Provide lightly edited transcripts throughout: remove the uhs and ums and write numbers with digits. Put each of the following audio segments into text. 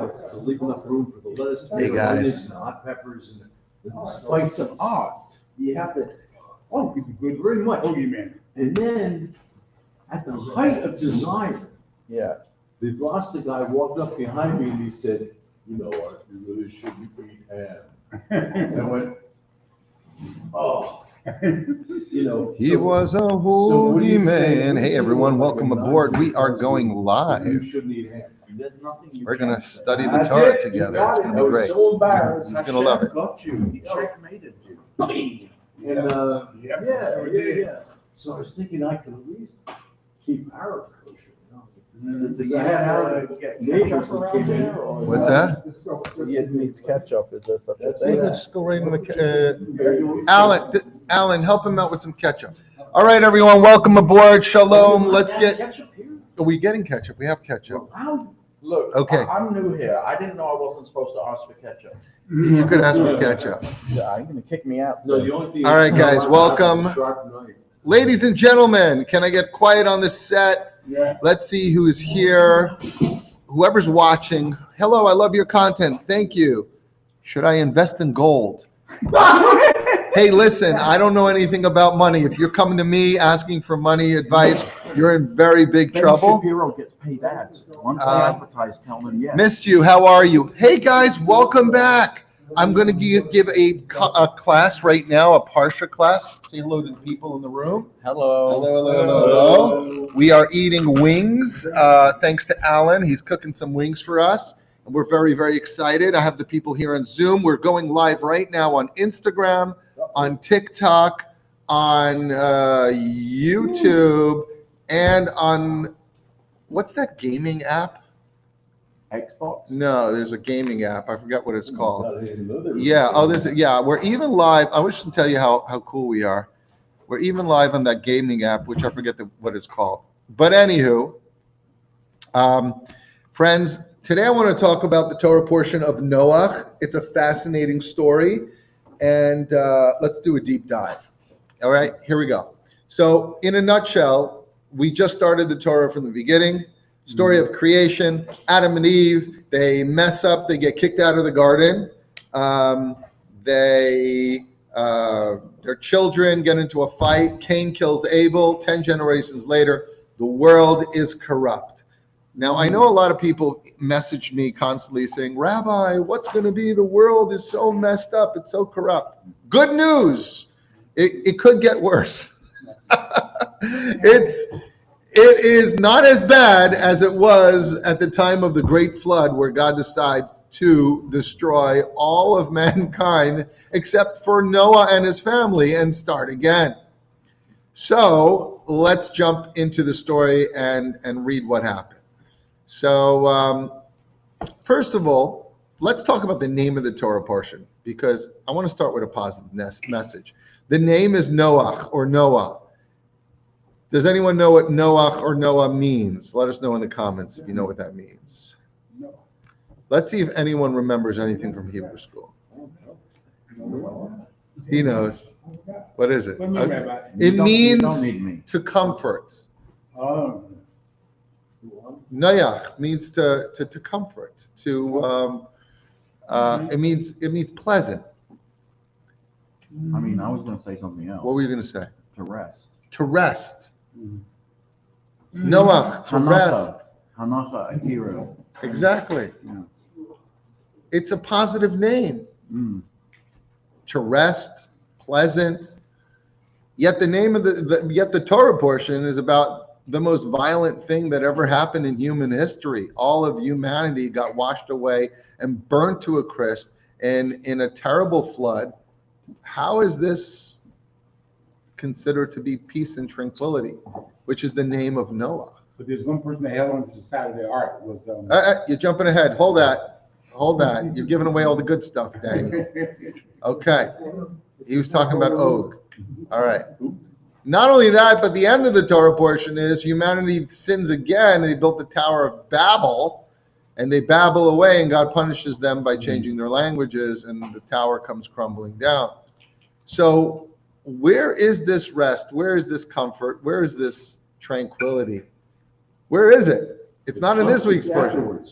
carrots to leave enough room for the lettuce, Hey, guys. onions, and hot peppers, and the spice of art. You have to, oh, you good, very much. And then, at the height of desire, the Gloucester guy walked up behind me and he said, "You know what, you really shouldn't eat ham." And I went, oh, you know. He was a holy man. Hey, everyone, welcome aboard. We are going You live. shouldn't eat ham. We're going to study the That's Torah it. together. You It's got going it. to I be was great. so embarrassed. He's gonna love it. Got you. He checkmated you. And, yeah. So I was thinking I could at least keep Arab kosher, you know. Because I had Arab neighbors that came in. What's that? It needs ketchup. Is that such a Hey, thing? let's go right in the Alan, help him out with some ketchup. All right, everyone, welcome aboard. Shalom. Let's get. Ketchup here? Are we getting ketchup? We have ketchup. How? Look, Okay. I'm new here. I didn't know I wasn't supposed to ask for ketchup. You could ask for ketchup. Yeah, I'm gonna kick me out. No, So. the only thing. All right, guys, welcome. Sharp knife. Ladies and gentlemen, can I get quiet on this set? Yeah. Let's see who is here. Whoever's watching, hello, I love your content. Thank you. Should I invest in gold? Hey, listen, I don't know anything about money. If you're coming to me asking for money advice, you're in very big Ben trouble. Shapiro gets paid ads. Once they advertise, tell them yes. Missed you. How are you? Hey, guys, welcome back. I'm going to give a class right now, a Parsha class. Say hello to the people in the room. Hello. Hello. We are eating wings, thanks to Alan. He's cooking some wings for us. And we're very, very excited. I have the people here on Zoom. We're going live right now on Instagram, on TikTok, on YouTube, and on, what's that gaming app? Xbox. No, there's a gaming app. I forgot what it's called. I didn't even know there was Yeah. a- Oh, we're even live. I wish to tell you how cool we are. We're even live on that gaming app, which I forget what it's called. But anywho, friends, today I want to talk about the Torah portion of Noach. It's a fascinating story, and let's do a deep dive. All right, here we go. So, in a nutshell, we just started the Torah from the beginning. Story of creation, Adam and Eve, they mess up, they get kicked out of the garden. Their children get into a fight. Cain kills Abel. 10 generations later, the world is corrupt. Now, I know a lot of people message me constantly saying, Rabbi, what's going to be? The world is so messed up. It's so corrupt. Good news. It could get worse. It is not as bad as it was at the time of the great flood, where God decides to destroy all of mankind except for Noah and his family and start again. So let's jump into the story and read what happened. So first of all, let's talk about the name of the Torah portion, because I want to start with a positive message. The name is Noach, or Noah. Does anyone know what Noach or Noah means? Let us know in the comments if you know what that means. Let's see if anyone remembers anything from Hebrew school. He knows. What is it? It means to comfort. Noach means to comfort. It means pleasant. I mean, I was going to say something else. What were you going to say? To rest. To rest. Noach, to rest. Hanacha Akira. Exactly. Yeah. It's a positive name. To rest, pleasant. Yet the name of the Torah portion is about the most violent thing that ever happened in human history. All of humanity got washed away and burnt to a crisp in a terrible flood. How is this considered to be peace and tranquility, which is the name of Noah? But there's one person that held onto the side of the ark was You're jumping ahead. Hold that. You're giving away all the good stuff, Daniel. Okay. He was talking about Og. All right. Not only that, but the end of the Torah portion is humanity sins again, and they built the Tower of Babel, and they babble away, and God punishes them by changing their languages, and the tower comes crumbling down. So where is this rest? Where is this comfort? Where is this tranquility? Where is it? It's not in this week's portion.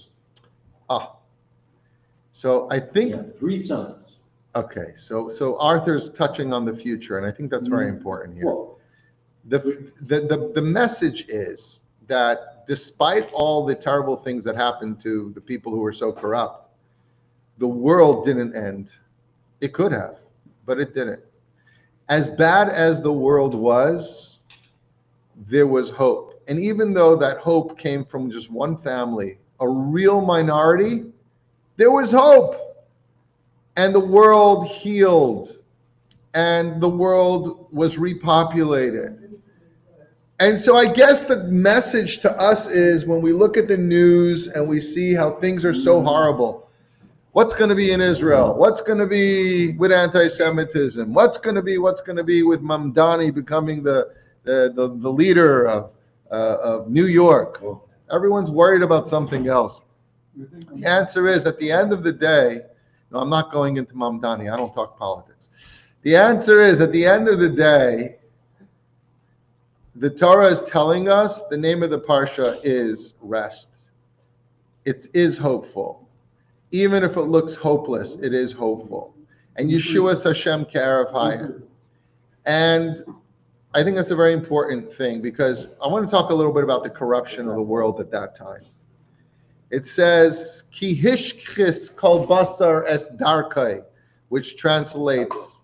So I He think, had 3 sons. okay, so Arthur's touching on the future, and I think that's very important here. Well, The message is that despite all the terrible things that happened to the people who were so corrupt, the world didn't end. It could have, but it didn't. As bad as the world was, there was hope. And even though that hope came from just one family, a real minority, there was hope. And the world healed, and the world was repopulated. And so I guess the message to us is, when we look at the news and we see how things are so horrible, what's going to be in Israel? What's going to be with anti-Semitism? What's going to be with Mamdani becoming the leader of New York? Everyone's worried about something else. The answer is, at the end of the day, no, I'm not going into Mamdani. I don't talk politics. The answer is, at the end of the day, the Torah is telling us the name of the parsha is rest. It is hopeful. Even if it looks hopeless, it is hopeful. And Yeshua's Hashem K'erev Hayim. And I think that's a very important thing, because I want to talk a little bit about the corruption of the world at that time. It says, Ki hishchis kol basar es darkai, which translates,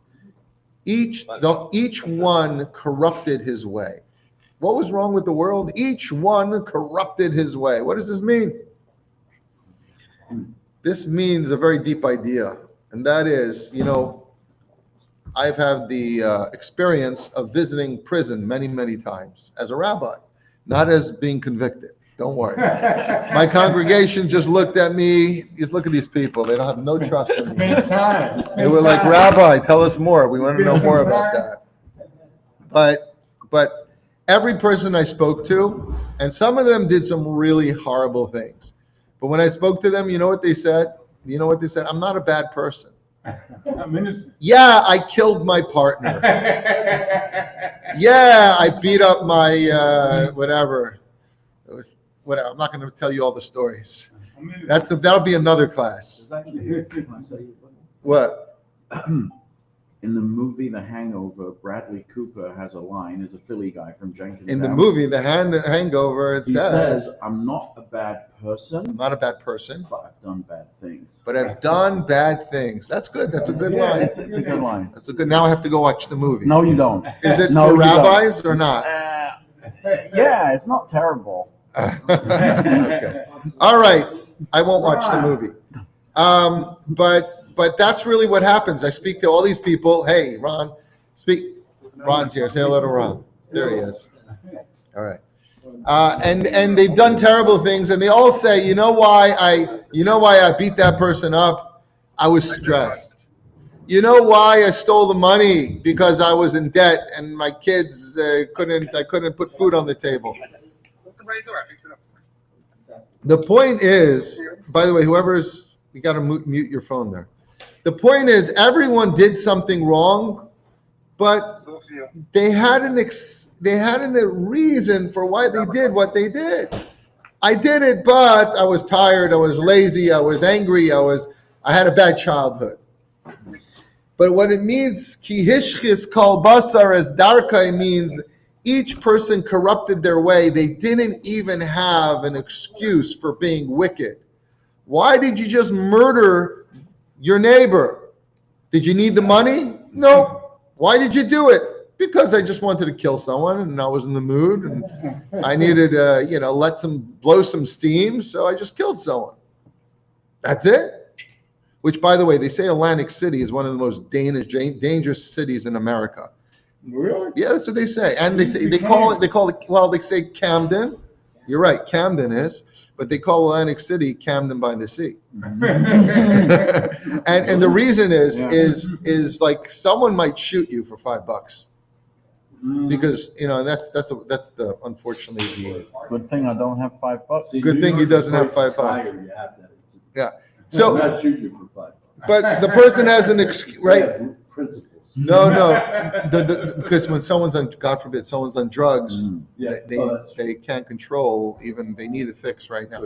each one corrupted his way. What was wrong with the world? Each one corrupted his way. What does this mean? This means a very deep idea, and that is, I've had the experience of visiting prison many, many times as a rabbi, not as being convicted. Don't worry. My congregation just looked at me. Just look at these people. They don't have no trust in me. They were like, Rabbi, tell us more. We want to know more about that. But every person I spoke to, and some of them did some really horrible things. But when I spoke to them, you know what they said? I'm not a bad person. I'm innocent. Yeah, I killed my partner. Yeah, I beat up my whatever. It was whatever. I'm not going to tell you all the stories. That'll be another class. What? In the movie The Hangover, Bradley Cooper has a line as a Philly guy from Jenkins. In the movie The Hangover, he says, "I'm not a bad person. I'm not a bad person, but I've done bad things. But I've done bad things." That's good. That's a good line. It's a good line. That's a good. Now I have to go watch the movie. No, you don't. Is it for rabbis or not? Yeah, it's not terrible. Okay. All right. I won't watch the movie. But that's really what happens. I speak to all these people. Hey, Ron, Ron's here. Say hello to Ron. There he is. All right. And they've done terrible things, and they all say, you know why I beat that person up? I was stressed. You know why I stole the money? Because I was in debt, and my kids couldn't put food on the table. The point is, by the way, you got to mute your phone there. The point is, everyone did something wrong, but they had a reason for why they did what they did. I did it, but I was tired, I was lazy, I was angry, I had a bad childhood. But what it means, ki hishchis kol basar as darkai, means each person corrupted their way. They didn't even have an excuse for being wicked. Why did you just murder your neighbor? Did you need the money? No. Why did you do it? Because I just wanted to kill someone, and I was in the mood, and I needed blow some steam, so I just killed someone. That's it. Which, by the way, they say Atlantic City is one of the most dangerous cities in America. Really? Yeah, that's what they say. And they say Camden. You're right, Camden is, but they call Atlantic City Camden by the Sea. and the reason is like someone might shoot you for $5 because that's the unfortunately the good thing I don't have $5. Good thing he doesn't have $5. Yeah. So I'm not shooting you for $5. But the person has an excuse, right? Principles. No. Because when someone's on, God forbid, someone's on drugs, Yeah. they can't control, even they need a fix right now.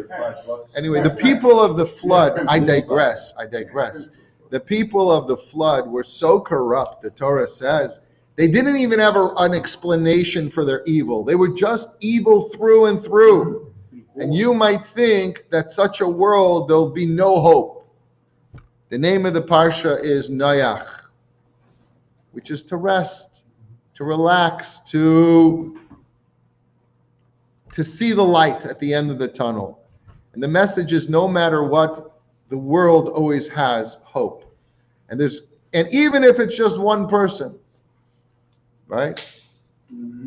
Anyway, the people of the flood, I digress. The people of the flood were so corrupt, the Torah says, they didn't even have an explanation for their evil. They were just evil through and through. And you might think that such a world, there'll be no hope. The name of the parsha is Noach, which is to rest, to relax, to see the light at the end of the tunnel. And the message is, no matter what, the world always has hope. And even if it's just one person, right?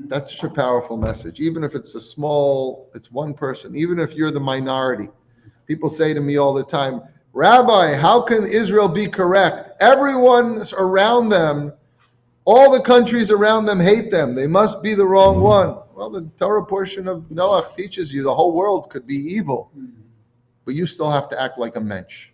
That's such a powerful message. Even if it's it's one person, even if you're the minority. People say to me all the time, Rabbi, how can Israel be correct? Everyone around them, all the countries around them hate them. They must be the wrong one. Well, the Torah portion of Noach teaches you the whole world could be evil, but you still have to act like a mensch.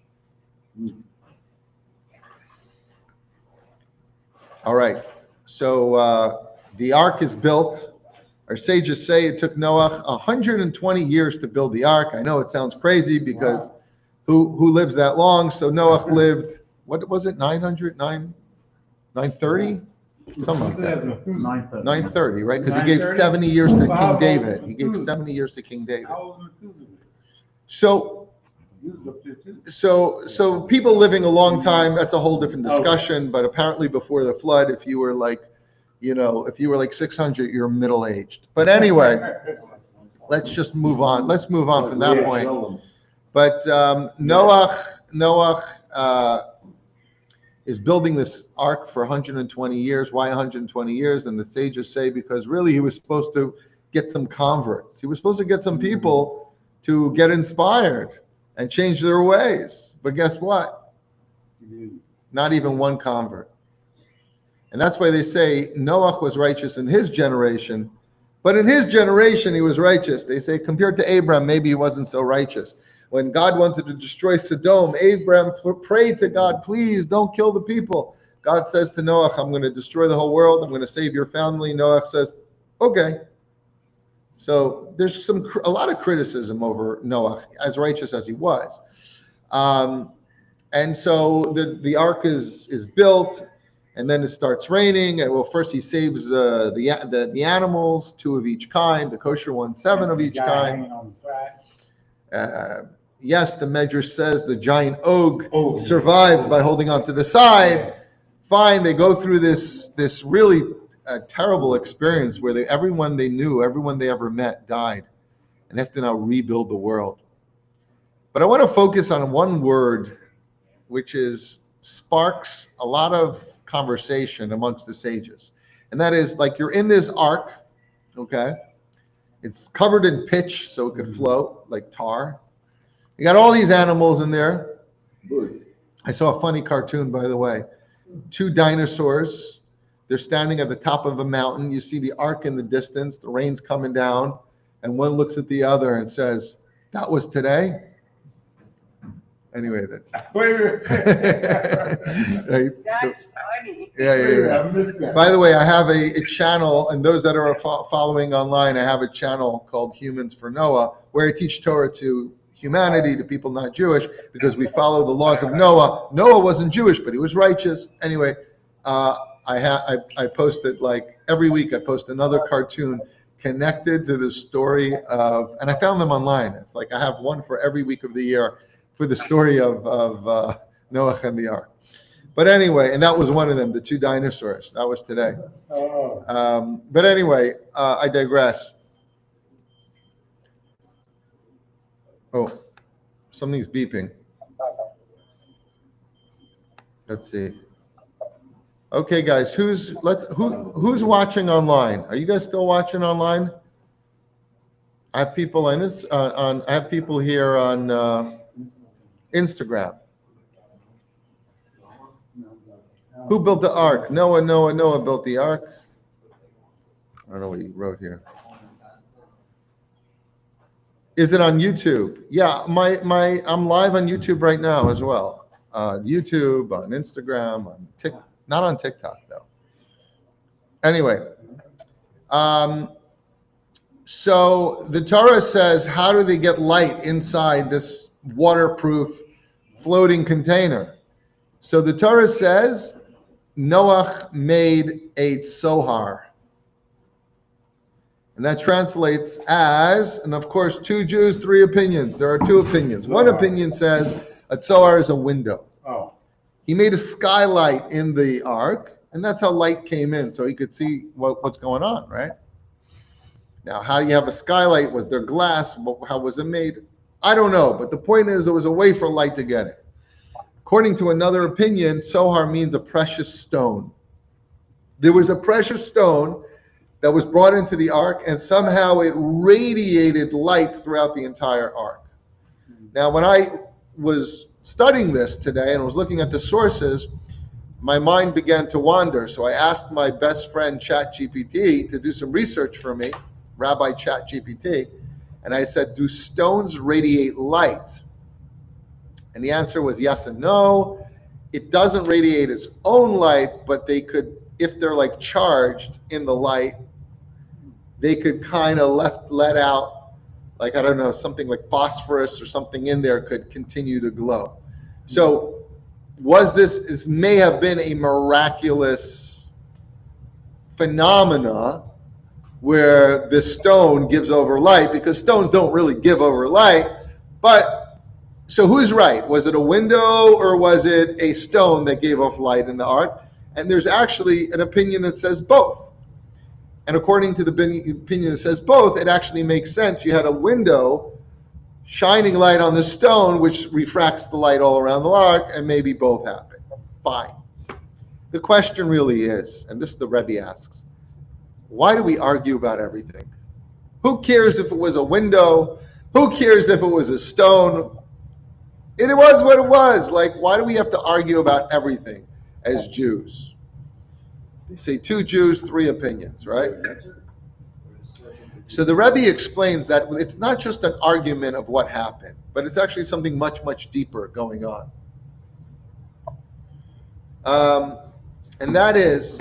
All right, so the ark is built. Our sages say it took Noach 120 years to build the ark. I know it sounds crazy because who lives that long? So Noach lived, what was it, 930? Something like that. 930, right? Because he gave 70 years to King David. He gave 70 years to King David. So people living a long time, that's a whole different discussion. But apparently before the flood, if you were like 600, you're middle-aged. But anyway, let's just move on. Let's move on from that point. But Noach is building this ark for 120 years. Why 120 years? And the sages say because really he was supposed to get some converts. He was supposed to get some people to get inspired and change their ways. But guess what? Not even one convert. And that's why they say Noach was righteous in his generation, but in his generation he was righteous. They say compared to Abraham, maybe he wasn't so righteous. When God wanted to destroy Sodom, Abraham prayed to God, please don't kill the people. God says to Noach, I'm going to destroy the whole world. I'm going to save your family. Noach says, okay. So there's a lot of criticism over Noach, as righteous as he was. And so the ark is built, and then it starts raining. And well, first he saves the animals, 2 of each kind, the kosher ones, 7 of each kind. Yes, the Medrash says the giant og survived by holding on to the side. Fine, they go through this really terrible experience where everyone they knew, everyone they ever met died, and they have to now rebuild the world. But I want to focus on one word, which sparks a lot of conversation amongst the sages, and that is, like, you're in this ark, okay? It's covered in pitch so it could float like tar. You got all these animals in there. I saw a funny cartoon, by the way. 2 dinosaurs. They're standing at the top of a mountain. You see the ark in the distance. The rain's coming down. And one looks at the other and says, that was today? Anyway, right? That's funny. Yeah. I missed that. By the way, I have a channel, and those that are following online, I have a channel called Humans for Noah, where I teach Torah to humanity, to people not Jewish, because we follow the laws of Noah. Noah wasn't Jewish, but he was righteous. Anyway, I post it like every week. I post another cartoon connected to the story of, and I found them online. It's like I have one for every week of the year for the story of Noah and the ark. But anyway, and that was one of them, the 2 dinosaurs. That was today. But anyway, I digress. Oh, something's beeping. Let's see. Okay, guys, who's watching online? Are you guys still watching online? I have people on this I have people here on Instagram. Who built the ark? Noah built the ark. I don't know what he wrote here. Is it on YouTube? Yeah, I'm live on YouTube right now as well. YouTube, on Instagram, on Not on TikTok, though. Anyway, so the Torah says, how do they get light inside this waterproof floating container? So the Torah says, Noach made a tzohar. And that translates as, and of course, 2 Jews, 3 opinions. There are 2 opinions. One opinion says a tzohar is a window. Oh. He made a skylight in the ark, and that's how light came in, so he could see what's going on, right? Now, how do you have a skylight? Was there glass? How was it made? I don't know, but the point is there was a way for light to get it. According to another opinion, tzohar means a precious stone. There was a precious stone that was brought into the ark, and somehow it radiated light throughout the entire ark. Now, when I was studying this today and was looking at the sources, my mind began to wander. So I asked my best friend ChatGPT to do some research for me, Rabbi ChatGPT, and I said, do stones radiate light? And the answer was yes and no. It doesn't radiate its own light, but they could, if they're like charged in the light, they could kind of let out, like, I don't know, something like phosphorus or something in there could continue to glow. So this may have been a miraculous phenomena where the stone gives over light, because stones don't really give over light. But so who's right? Was it a window or was it a stone that gave off light in the ark? And there's actually an opinion that says both. And according to the opinion that says both, it actually makes sense. You had a window shining light on the stone, which refracts the light all around the ark, and maybe both happen. Fine. The question really is, and this the Rebbe asks, why do we argue about everything? Who cares if it was a window? Who cares if it was a stone? It was what it was. Like, why do we have to argue about everything as Jews? They say 2 Jews, 3 opinions, right? So the Rebbe explains that it's not just an argument of what happened, but it's actually something much, much deeper going on. And that is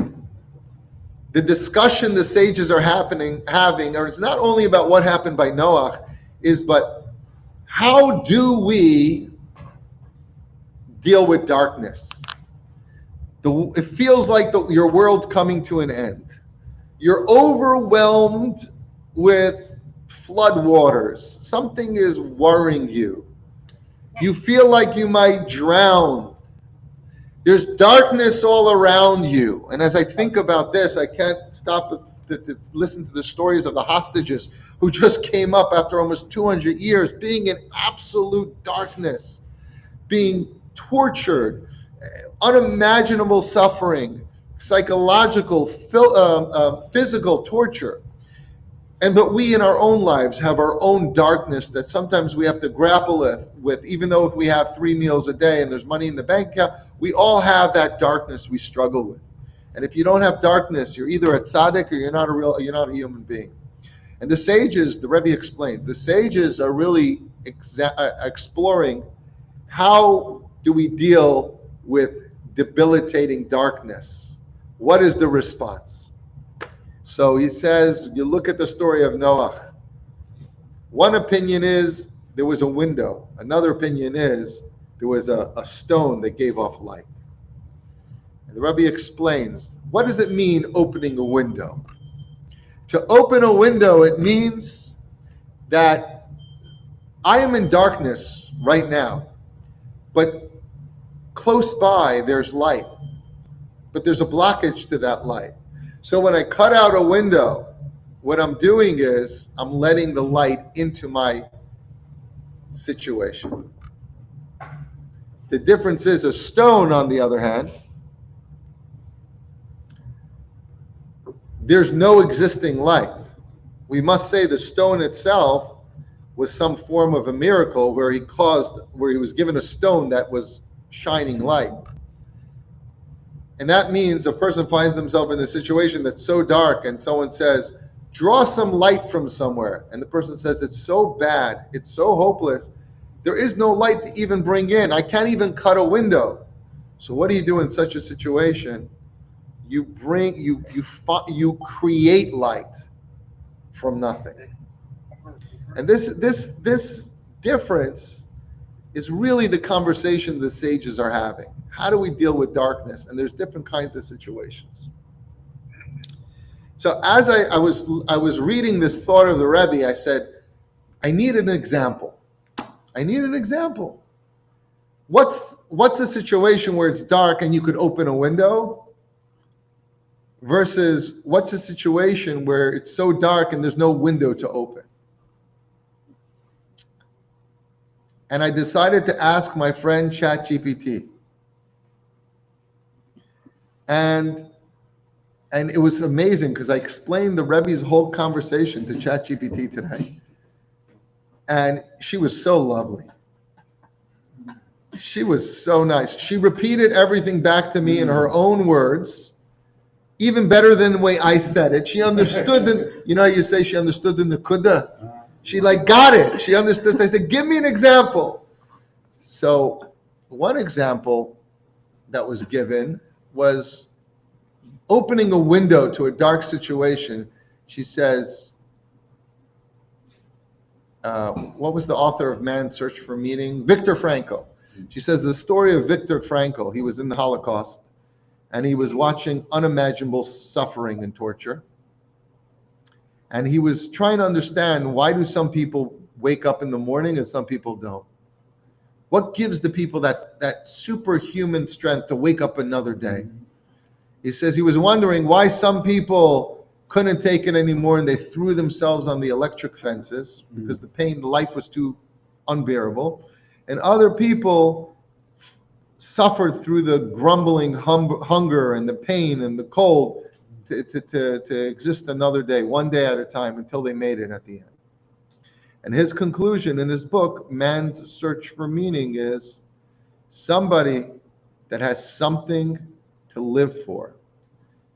the discussion the sages are having, or it's not only about what happened by Noach, but how do we deal with darkness? It feels like your world's coming to an end. You're overwhelmed with flood waters. Something is worrying you. You feel like you might drown. There's darkness all around you. And as I think about this, I can't stop to listen to the stories of the hostages who just came up after almost 200 years, being in absolute darkness, being tortured, unimaginable suffering, psychological, physical torture. But we in our own lives have our own darkness that sometimes we have to grapple with, even though if we have 3 meals a day and there's money in the bank account, we all have that darkness we struggle with. And if you don't have darkness, you're either a tzaddik or you're not a human being. And the sages, the Rebbe explains, the sages are really exploring how do we deal with debilitating darkness. What is the response? So he says, you look at the story of Noach. One opinion is there was a window. Another opinion is there was a stone that gave off light. And the Rebbe explains, what does it mean opening a window? To open a window, it means that I am in darkness right now, but close by there's light, but there's a blockage to that light. So when I cut out a window, what I'm doing is I'm letting the light into my situation. The difference is a stone, on the other hand, there's no existing light. We must say the stone itself was some form of a miracle where he was given a stone that was shining light. And that means a person finds themselves in a situation that's so dark and someone says, draw some light from somewhere. And the person says, it's so bad, it's so hopeless, there is no light to even bring in. I can't even cut a window. So what do you do in such a situation? You create light from nothing. And this difference is really the conversation the sages are having. How do we deal with darkness? And there's different kinds of situations. So as I was reading this thought of the Rebbe, I said, I need an example. I need an example. What's a situation where it's dark and you could open a window versus what's a situation where it's so dark and there's no window to open? And I decided to ask my friend ChatGPT. And it was amazing because I explained the Rebbe's whole conversation to ChatGPT today. And she was so lovely. She was so nice. She repeated everything back to me in her own words, even better than the way I said it. She understood you know how you say she understood the Nakuda? She got it. She understood. So I said, give me an example. So one example that was given was opening a window to a dark situation. She says, what was the author of Man's Search for Meaning? Viktor Frankl. She says the story of Viktor Frankl. He was in the Holocaust and he was watching unimaginable suffering and torture. And he was trying to understand, why do some people wake up in the morning and some people don't? What gives the people that superhuman strength to wake up another day? He says he was wondering why some people couldn't take it anymore and they threw themselves on the electric fences because the pain, the life was too unbearable. And other people suffered through the grumbling hunger and the pain and the cold to exist another day, one day at a time, until they made it at the end. And his conclusion in his book, Man's Search for Meaning, is somebody that has something to live for,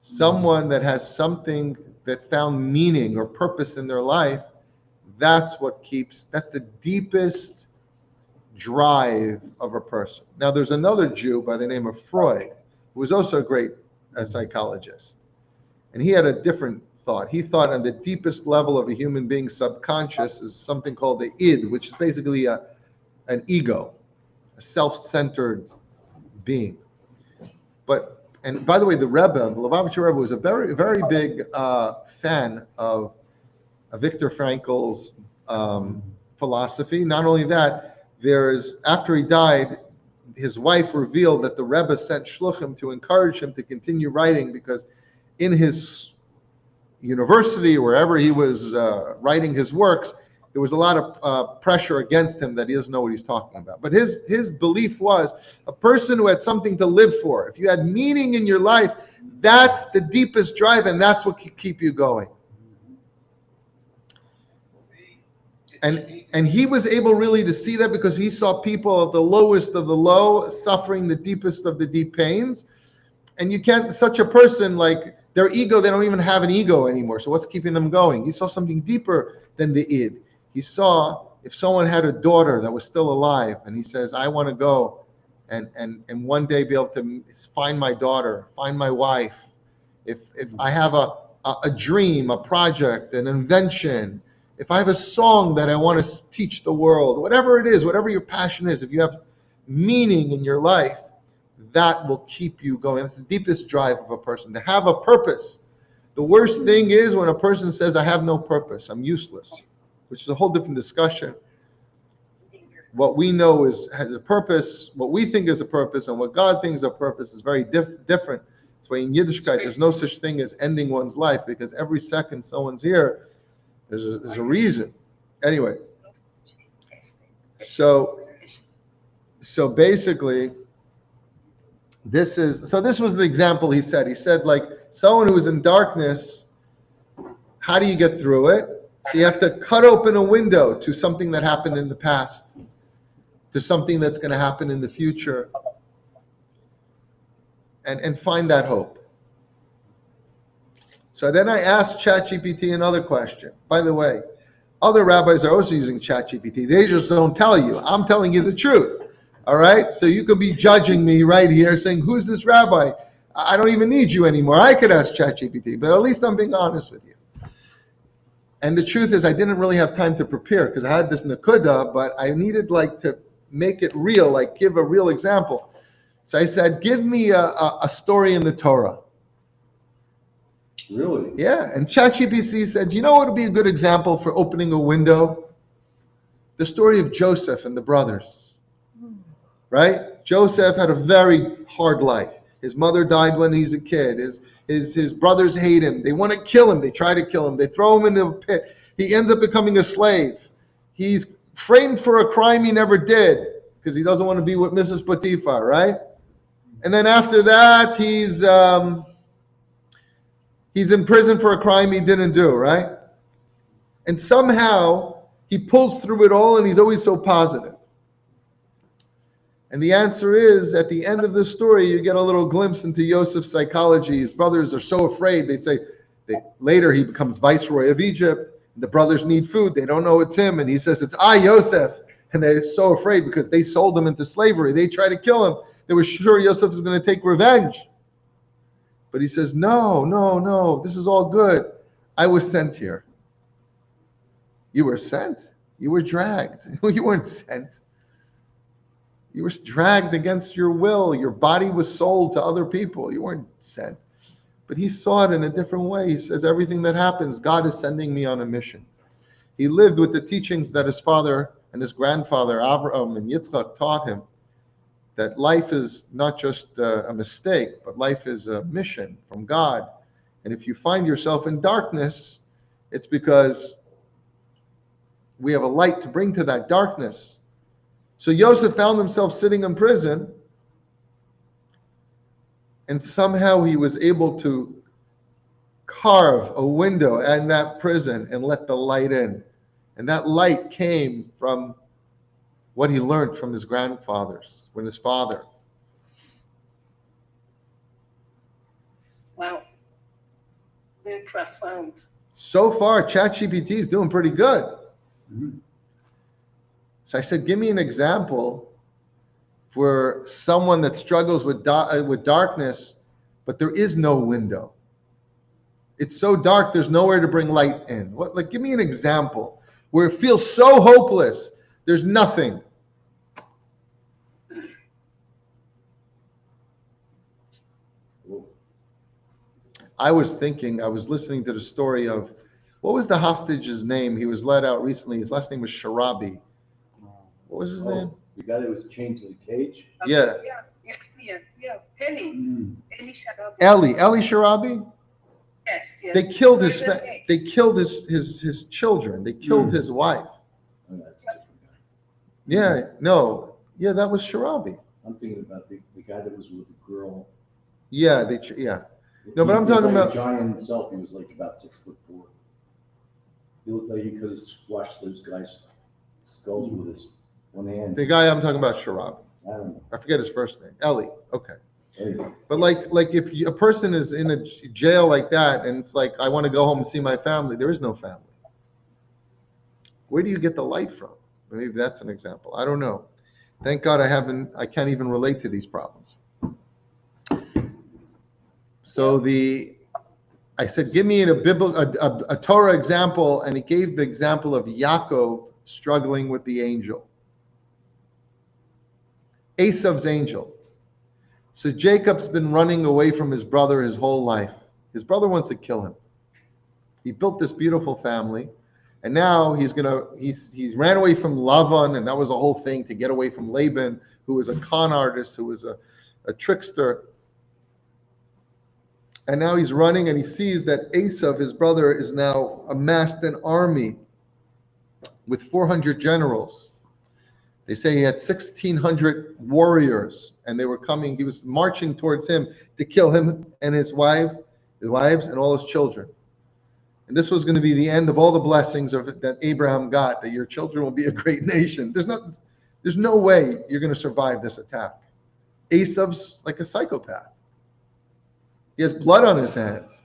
someone that has something that found meaning or purpose in their life, that's the deepest drive of a person. Now, there's another Jew by the name of Freud, who was also a great psychologist. And he had a different thought. He thought on the deepest level of a human being's subconscious is something called the id, which is basically an ego, a self-centered being. And by the way, the Lubavitcher Rebbe was a very, very big fan of Viktor Frankl's philosophy. Not only that, after he died, his wife revealed that the Rebbe sent shluchim to encourage him to continue writing, because in his university, wherever he was writing his works, there was a lot of pressure against him that he doesn't know what he's talking about. But his belief was a person who had something to live for. If you had meaning in your life, that's the deepest drive, and that's what can keep you going. And he was able really to see that because he saw people at the lowest of the low suffering the deepest of the deep pains. And you can't, such a person, like their ego, they don't even have an ego anymore. So what's keeping them going? He saw something deeper than the id. He saw if someone had a daughter that was still alive and he says, I want to go and one day be able to find my daughter, find my wife. If I have a dream, a project, an invention, if I have a song that I want to teach the world, whatever it is, whatever your passion is, if you have meaning in your life, that will keep you going. That's the deepest drive of a person, to have a purpose. The worst thing is when a person says, I have no purpose, I'm useless, which is a whole different discussion. What we know has a purpose, what we think is a purpose, and what God thinks is a purpose is very different. That's why in Yiddishkeit, there's no such thing as ending one's life, because every second someone's here, there's a reason. Anyway, so basically, this was the example he said. He said, like, someone who is in darkness, how do you get through it? So you have to cut open a window to something that happened in the past, to something that's going to happen in the future, and find that hope. So then I asked ChatGPT another question. By the way, other rabbis are also using ChatGPT. They just don't tell you. I'm telling you the truth. All right? So you could be judging me right here, saying, who's this rabbi? I don't even need you anymore. I could ask ChatGPT, but at least I'm being honest with you. And the truth is, I didn't really have time to prepare because I had this nakuda, but I needed to make it real, give a real example. So I said, give me a story in the Torah. Really? Yeah, and ChatGPT said, you know what would be a good example for opening a window? The story of Joseph and the brothers. Right? Joseph had a very hard life. His mother died when he's a kid. His brothers hate him. They want to kill him. They try to kill him. They throw him into a pit. He ends up becoming a slave. He's framed for a crime he never did because he doesn't want to be with Mrs. Potiphar, right? And then after that, he's in prison for a crime he didn't do, right? And somehow he pulls through it all, and he's always so positive. And the answer is, at the end of the story, you get a little glimpse into Yosef's psychology. His brothers are so afraid. They say, later he becomes viceroy of Egypt. The brothers need food. They don't know it's him. And he says, it's I, Yosef. And they're so afraid because they sold him into slavery. They try to kill him. They were sure Yosef is going to take revenge. But he says, no, this is all good. I was sent here. You were sent? You were dragged. You weren't sent. You were dragged against your will. Your body was sold to other people. You weren't sent. But he saw it in a different way. He says, everything that happens, God is sending me on a mission. He lived with the teachings that his father and his grandfather, Abraham and Yitzchak, taught him. That life is not just a mistake, but life is a mission from God. And if you find yourself in darkness, it's because we have a light to bring to that darkness. So Joseph found himself sitting in prison, and somehow he was able to carve a window in that prison and let the light in. And that light came from what he learned from his grandfathers, from his father. Wow. Very profound. So far, ChatGPT is doing pretty good. Mhm. So I said, give me an example for someone that struggles with darkness, but there is no window. It's so dark, there's nowhere to bring light in. Give me an example where it feels so hopeless, there's nothing. I was listening to the story of, what was the hostage's name? He was let out recently. His last name was Sharabi. What was his name? The guy that was chained to the cage? Yeah. Penny. Mm. Penny Sharabi. Eli Sharabi? Yes. They killed his children. They killed his wife. Oh, that's a different guy. Yeah, that was Sharabi. I'm thinking about the guy that was with the girl. Yeah. No, but I'm He was talking like about- a giant himself. He was like about 6'4". He looked like he could have squashed those guys' skulls with his one hand. The guy I'm talking about, Sharabi. I don't know. I forget his first name. Eli. Okay. Anyway, But if a person is in a jail like that, and it's like, I want to go home and see my family, there is no family. Where do you get the light from? Maybe that's an example. I don't know. Thank God I can't even relate to these problems. So I said, give me a Torah example, and he gave the example of Yaakov struggling with the angel. Esav's angel. So Jacob's been running away from his brother his whole life. His brother wants to kill him. He built this beautiful family, and now he's ran away from Lavan, and that was a whole thing to get away from Laban, who was a con artist, who was a trickster. And now he's running, and he sees that Esav, his brother, is now amassed an army with 400 generals. They say he had 1,600 warriors, and they were coming. He was marching towards him to kill him and his wives and all his children. And this was going to be the end of all the blessings that Abraham got, that your children will be a great nation. There's no way you're going to survive this attack. Esav's like a psychopath. He has blood on his hands.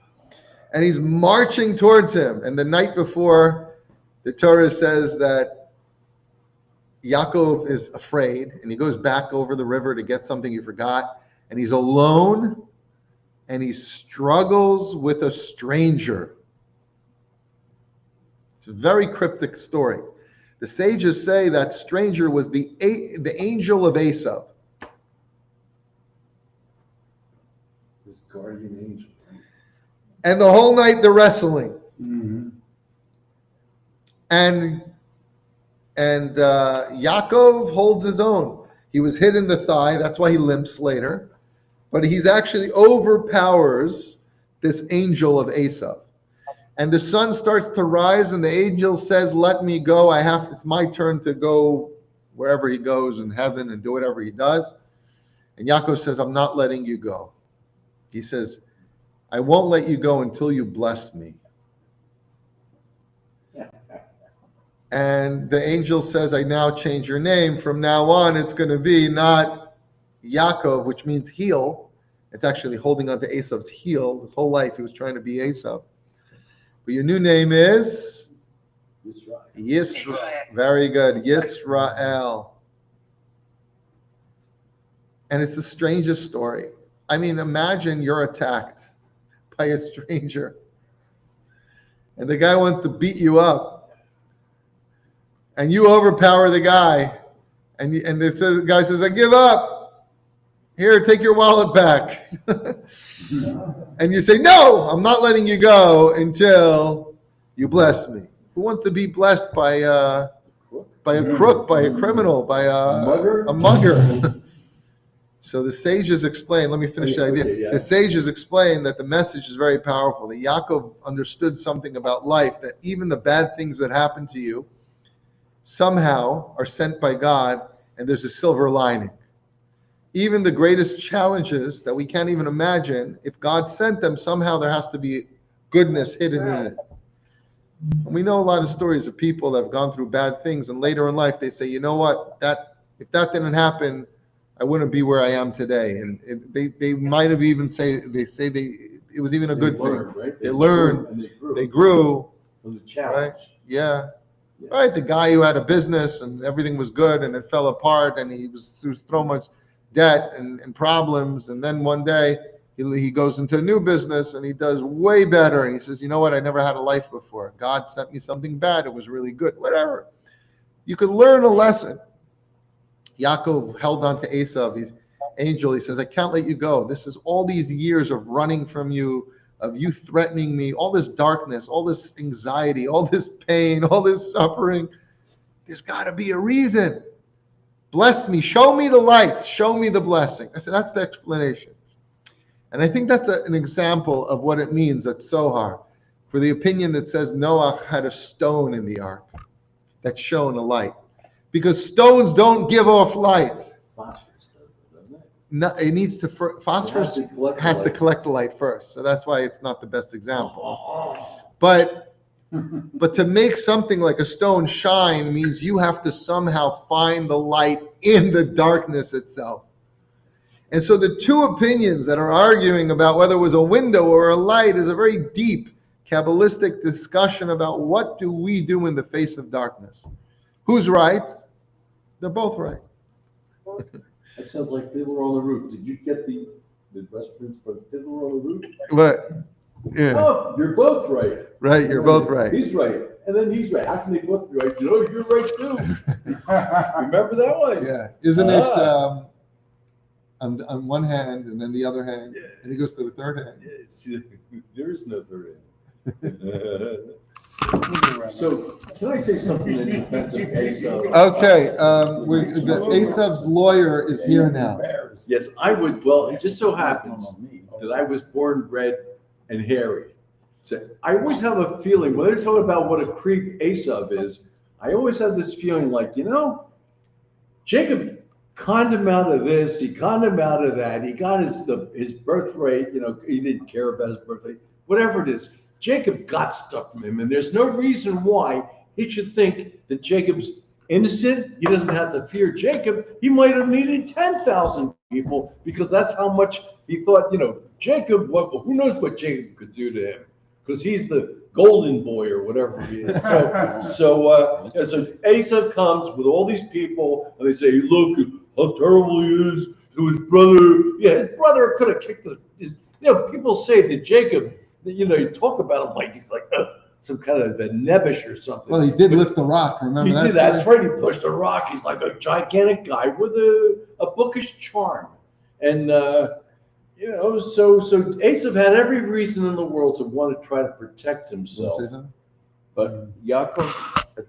And he's marching towards him. And the night before, the Torah says that Yaakov is afraid, and he goes back over the river to get something he forgot, and he's alone, and he struggles with a stranger. It's a very cryptic story. The sages say that stranger was the angel of Esau. This guardian angel. And the whole night they're wrestling. Mm-hmm. And Yaakov holds his own. He was hit in the thigh, that's why he limps later. But he's actually overpowers this angel of Esau. And the sun starts to rise, and the angel says, "Let me go. It's my turn to go wherever he goes in heaven and do whatever he does." And Yaakov says, "I'm not letting you go." He says, "I won't let you go until you bless me." And the angel says, "I now change your name. From now on, it's going to be not Yaakov, which means heel. It's actually holding onto Esau's heel. His whole life he was trying to be Esau. But your new name is Yisrael. Very good. Yisrael." And it's the strangest story. I mean, imagine you're attacked by a stranger. And the guy wants to beat you up. And you overpower the guy. And the guy says, "I give up. Here, take your wallet back." And you say, "No, I'm not letting you go until you bless me." Who wants to be blessed by a crook, by a criminal, by a mugger? So the sages explain, let me finish the idea. Yeah. The sages explain that the message is very powerful, that Yaakov understood something about life, that even the bad things that happen to you somehow are sent by God, and there's a silver lining. Even the greatest challenges that we can't even imagine, if God sent them, somehow there has to be goodness hidden in it. And we know a lot of stories of people that have gone through bad things, and later in life they say, "You know what, if that didn't happen, I wouldn't be where I am today." And they might have even it was even a good thing. Right? They learned, and they grew. from the challenge. Yeah. Right, the guy who had a business and everything was good and it fell apart, and he was so much debt and problems, and then one day he goes into a new business and he does way better, and he says, "You know what, I never had a life before. God sent me something bad, it was really good." Whatever. You could learn a lesson. Yaakov held on to Esau, his angel. He says, "I can't let you go. This is all these years of running from you, of you threatening me, all this darkness, all this anxiety, all this pain, all this suffering. There's got to be a reason. Bless me. Show me the light. Show me the blessing." I said, that's the explanation. And I think that's an example of what it means at Zohar, for the opinion that says Noah had a stone in the ark that shone a light. Because stones don't give off light. Phosphorus does it, doesn't it? No, it needs to, phosphorus has to collect the light first. So that's why it's not the best example. But to make something like a stone shine means you have to somehow find the light in the darkness itself. And so the two opinions that are arguing about whether it was a window or a light is a very deep Kabbalistic discussion about what do we do in the face of darkness. Who's right? They're both right. That sounds like Fiddler on the Roof. Did you get the reference for Fiddler on the Roof? But yeah, Oh, you're both right. right. You're both right. He's right, and then he's right. How can they both be right? You know, you're right too. Remember that one? Yeah, isn't it on one hand and then the other hand, Yeah. and he goes to the third hand. Yes. There is no third hand. So, can I say something in defense of Esau? Okay, the Esau's lawyer is here now. Yes, I would. Well, it just so happens that I was born, bred, and hairy. So I always have a feeling when they're talking about what a creep Esau is. I always have this feeling like, you know, Jacob conned him out of this, he conned him out of that. He got his birthright. You know, he didn't care about his birthright. Whatever it is, Jacob got stuff from him, and there's no reason why he should think that Jacob's innocent. He doesn't have to fear Jacob. He might have needed 10,000 people because that's how much he thought, you know, Jacob, who knows what Jacob could do to him. because he's the golden boy or whatever he is. So Esav comes with all these people, and they say, look how terrible he is to his brother. Yeah, his brother could have kicked his. People say that Jacob, you talk about him like he's like some kind of a Nebush or something. Well, he did lift the rock. Remember He that? did. That's right. He pushed a rock. He's like a gigantic guy with a bookish charm, and so Esav had every reason in the world to want to try to protect himself. But Yaakov,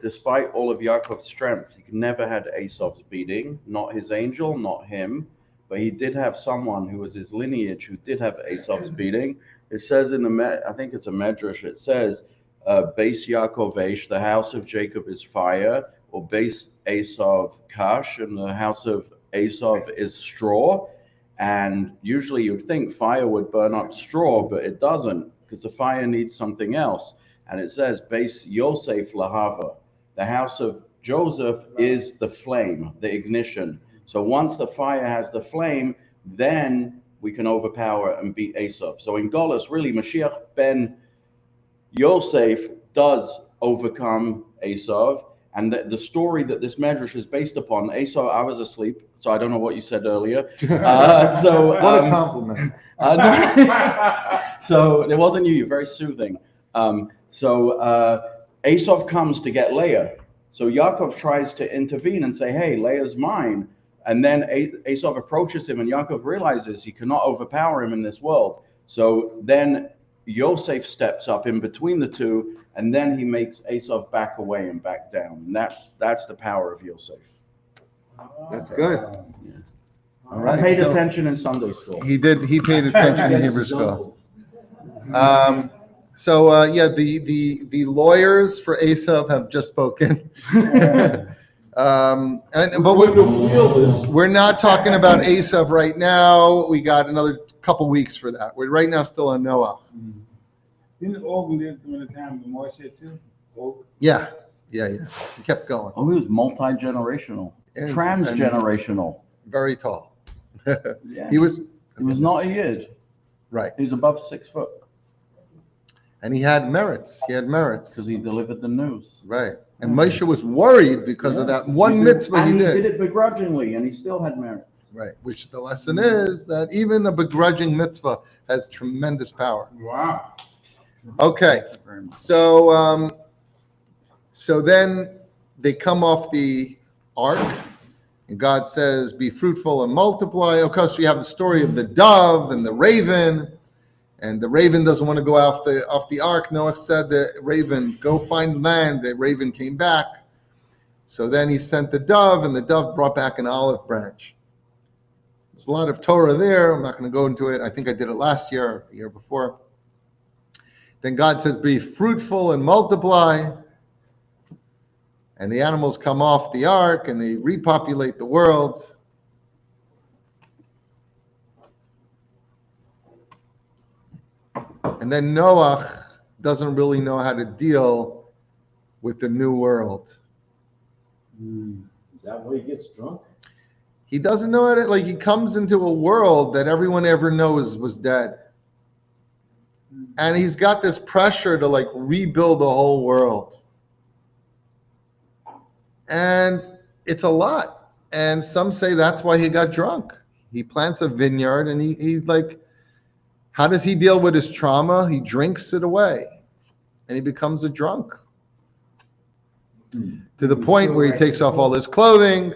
despite all of Yaakov's strength, he never had Esav's beating, not his angel, not him. But he did have someone who was his lineage who did have Esav's beating. It says I think it's a Medrash, it says, Beis Yaakov Eish, the house of Jacob is fire, or Beis Esav Kash, and the house of Esav is straw. And usually you'd think fire would burn up straw, but it doesn't, because the fire needs something else. And it says, Beis Yosef Lahava, the house of Joseph is the flame, the ignition. So once the fire has the flame, then we can overpower and beat Esav. So in Golus, really, Mashiach ben Yosef does overcome Esav. And the story that this Medrash is based upon, Esav, I was asleep, so I don't know what you said earlier. What a compliment. So it wasn't you, you're very soothing. Esav comes to get Leah. So Yaakov tries to intervene and say, hey, Leah's mine. And then Esav approaches him, and Yaakov realizes he cannot overpower him in this world. So then Yosef steps up in between the two, and then he makes Esav back away and back down. And that's the power of Yosef. That's good. Yeah. All right. I paid attention in Sunday school. He did. He paid attention in Hebrew school. The lawyers for Esav have just spoken. But we're not talking about Esav right now. We got another couple weeks for that. We're right now still on Noah. Didn't Og live during the time of Moshe too? Og? Yeah. He kept going. Oh, he was multi-generational, transgenerational. Very tall. Yeah. He was not a yid. right, He was above 6 foot and he had merits. because he delivered the news. Right. And Moshe was worried because of that one mitzvah and he he did. did it begrudgingly, and he still had merit. Right. Which the lesson is that even a begrudging mitzvah has tremendous power. Wow. Okay. Very much. So then they come off the ark, and God says, "Be fruitful and multiply." Of course, we have the story of the dove and the raven, and the raven doesn't want to go off the ark. Noah said, "The raven, go find land." The raven came back. So then he sent the dove, and the dove brought back an olive branch. There's a lot of Torah there. I'm not going to go into it. I think I did it last year or the year before. Then God says, "Be fruitful and multiply." And the animals come off the ark and they repopulate the world. And then Noah doesn't really know how to deal with the new world. Is that why he gets drunk? He doesn't know how to, he comes into a world that everyone ever knows was dead. And he's got this pressure to rebuild the whole world. And it's a lot. And some say that's why he got drunk. He plants a vineyard and he how does he deal with his trauma? He drinks it away and he becomes a drunk. To the point where he takes off all his clothing.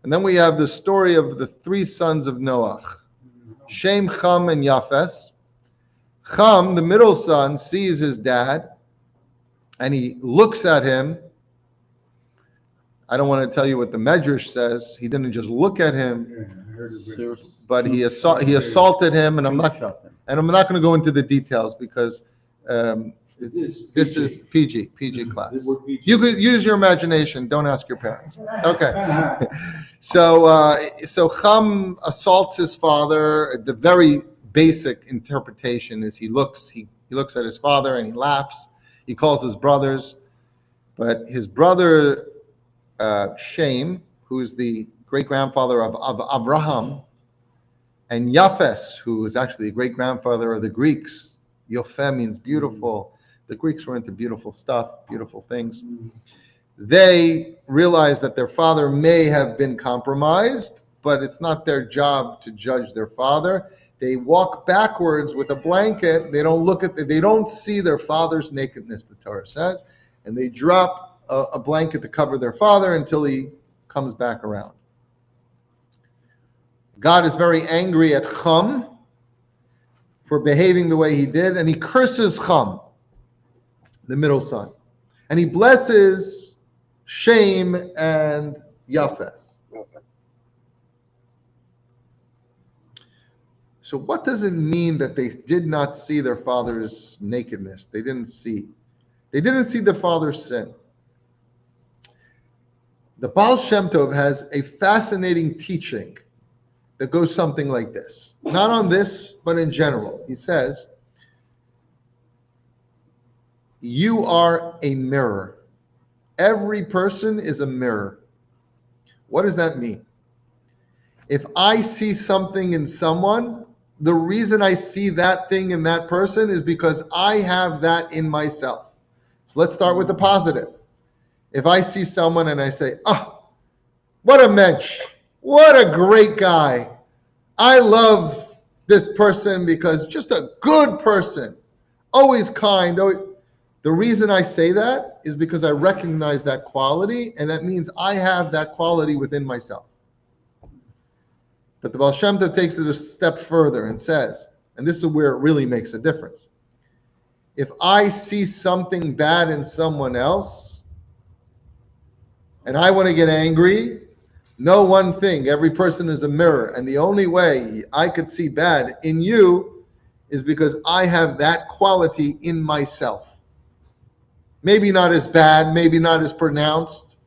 And then we have the story of the 3 sons of Noah, Shem, Cham, and Yafes. Cham, the middle son, sees his dad and he looks at him. I don't want to tell you what the Medrash says. He didn't just look at him, but he assaulted him, and I'm not going to go into the details because this is PG class. You could use your imagination. Don't ask your parents. Okay. So Cham assaults his father. The very basic interpretation is he looks at his father and he laughs. He calls his brothers, but his brother Shem, who is the great-grandfather of Abraham, and Yafes, who is actually the great-grandfather of the Greeks, Yofeh means beautiful. The Greeks were into beautiful stuff, beautiful things. They realize that their father may have been compromised, but it's not their job to judge their father. They walk backwards with a blanket. They don't see their father's nakedness, the Torah says, and they drop a blanket to cover their father until he comes back around. God is very angry at Chum for behaving the way he did, and he curses Chum, the middle son, and he blesses Shem and Japheth. So what does it mean that they did not see their father's nakedness? They didn't see their father's sin. The Baal Shem Tov has a fascinating teaching that goes something like this. Not on this, but in general. He says, you are a mirror. Every person is a mirror. What does that mean? If I see something in someone, the reason I see that thing in that person is because I have that in myself. So let's start with the positive. If I see someone and I say, oh, what a mensch, what a great guy. I love this person because just a good person, always kind. The reason I say that is because I recognize that quality, and that means I have that quality within myself. But the Baal Shem Tov takes it a step further and says, and this is where it really makes a difference. If I see something bad in someone else, and I want to get angry, know one thing, every person is a mirror, and the only way I could see bad in you is because I have that quality in myself. Maybe not as bad, maybe not as pronounced,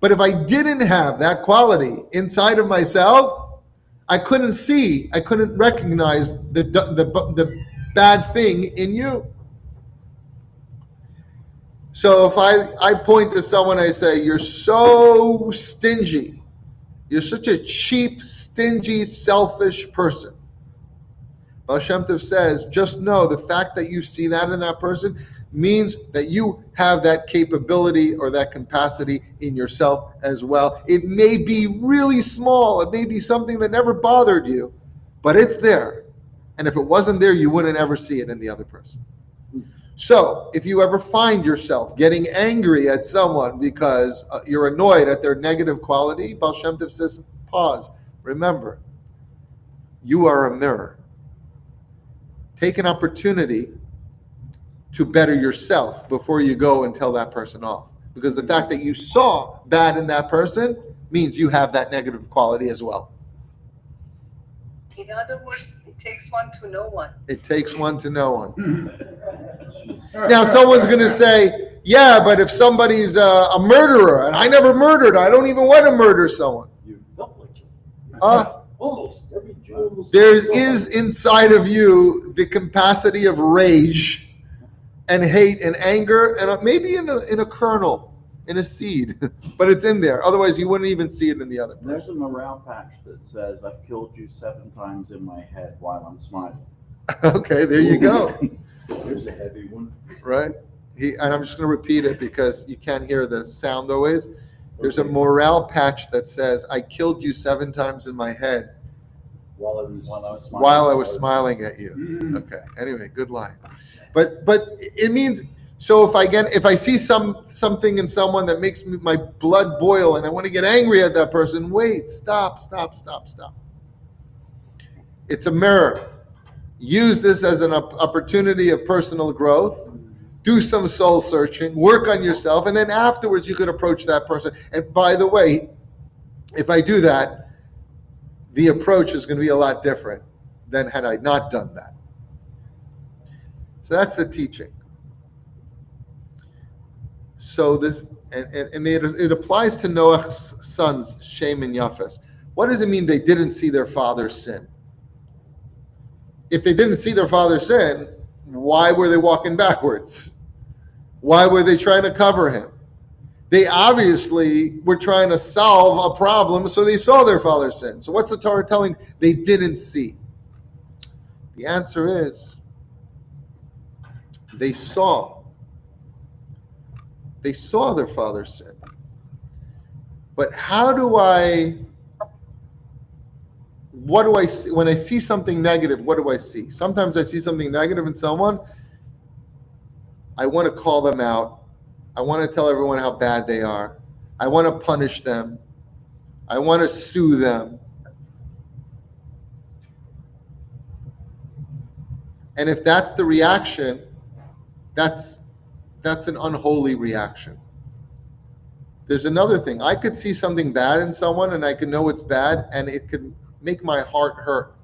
but if I didn't have that quality inside of myself, I couldn't recognize the bad thing in you. So if I point to someone, I say, you're so stingy. You're such a cheap, stingy, selfish person. Baal Shem Tov says, just know the fact that you see that in that person means that you have that capability or that capacity in yourself as well. It may be really small. It may be something that never bothered you, but it's there. And if it wasn't there, you wouldn't ever see it in the other person. So if you ever find yourself getting angry at someone because you're annoyed at their negative quality, Baal Shem Tov says, pause. Remember, you are a mirror. Take an opportunity to better yourself before you go and tell that person off. Because the fact that you saw bad in that person means you have that negative quality as well. In other words, it takes one to know one. It takes one to know one. Now, someone's going to say, yeah, but if somebody's a murderer, and I never murdered, I don't even want to murder someone. You felt like it. Almost every Jew almost. There is inside of you the capacity of rage and hate and anger, and maybe in a kernel, in a seed, but it's in there. Otherwise, you wouldn't even see it in the other person. There's a morale patch that says, I've killed you 7 times in my head while I'm smiling. Okay, there you go. There's a heavy one. Right? And I'm just going to repeat it because you can't hear the sound always. There's a morale patch that says, I killed you 7 times in my head While I was smiling at you. Okay. Anyway, good line. But it means, so if I see something in someone that makes my blood boil and I want to get angry at that person, wait, stop. It's a mirror. Use this as an opportunity of personal growth. Do some soul searching, work on yourself, and then afterwards you could approach that person. And by the way, if I do that, the approach is going to be a lot different than had I not done that. So that's the teaching. So this, and it applies to Noah's sons, Shem and Japheth. What does it mean they didn't see their father's sin? If they didn't see their father's sin, why were they walking backwards? Why were they trying to cover him? They obviously were trying to solve a problem, so they saw their father's sin. So what's the Torah telling they didn't see? The answer is, They saw their father's sin. But what do I see? When I see something negative, what do I see? Sometimes I see something negative in someone. I want to call them out. I want to tell everyone how bad they are. I want to punish them. I want to sue them. And if that's the reaction, that's an unholy reaction. There's another thing. I could see something bad in someone and I could know it's bad and it could make my heart hurt.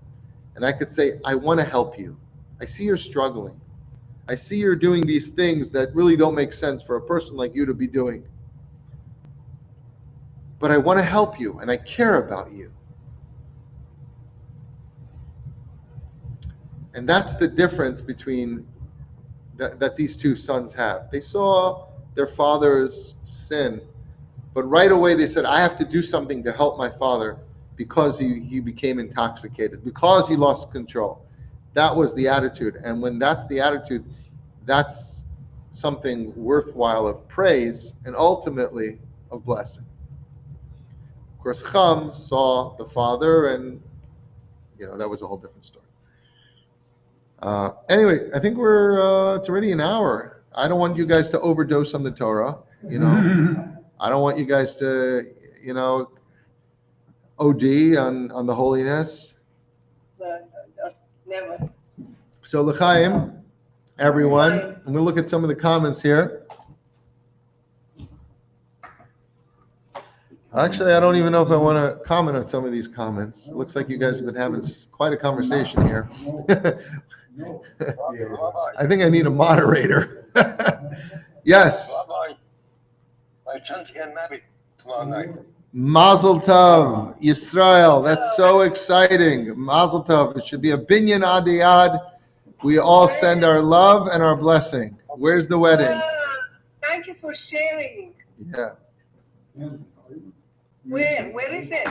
And I could say, I want to help you. I see you're struggling. I see you're doing these things that really don't make sense for a person like you to be doing. But I want to help you and I care about you. And that's the difference between that these two sons have. They saw their father's sin, but right away they said, I have to do something to help my father because he became intoxicated, because he lost control. That was the attitude. And when that's the attitude, that's something worthwhile of praise and ultimately of blessing. Of course, Cham saw the father and, that was a whole different story. Anyway, I think it's already an hour. I don't want you guys to overdose on the Torah, I don't want you guys to, OD on the holiness. Never. So l'chaim, everyone. And we'll look at some of the comments here. Actually, I don't even know if I want to comment on some of these comments. It looks like you guys have been having quite a conversation here. I think I need a moderator. Yes. Rabbi, my son's getting married tomorrow night. Mazel Tov, Yisrael. That's so exciting. Mazel Tov. It should be a binyan adiyad. We all send our love and our blessing. Where's the wedding? Thank you for sharing. Yeah. Where is it?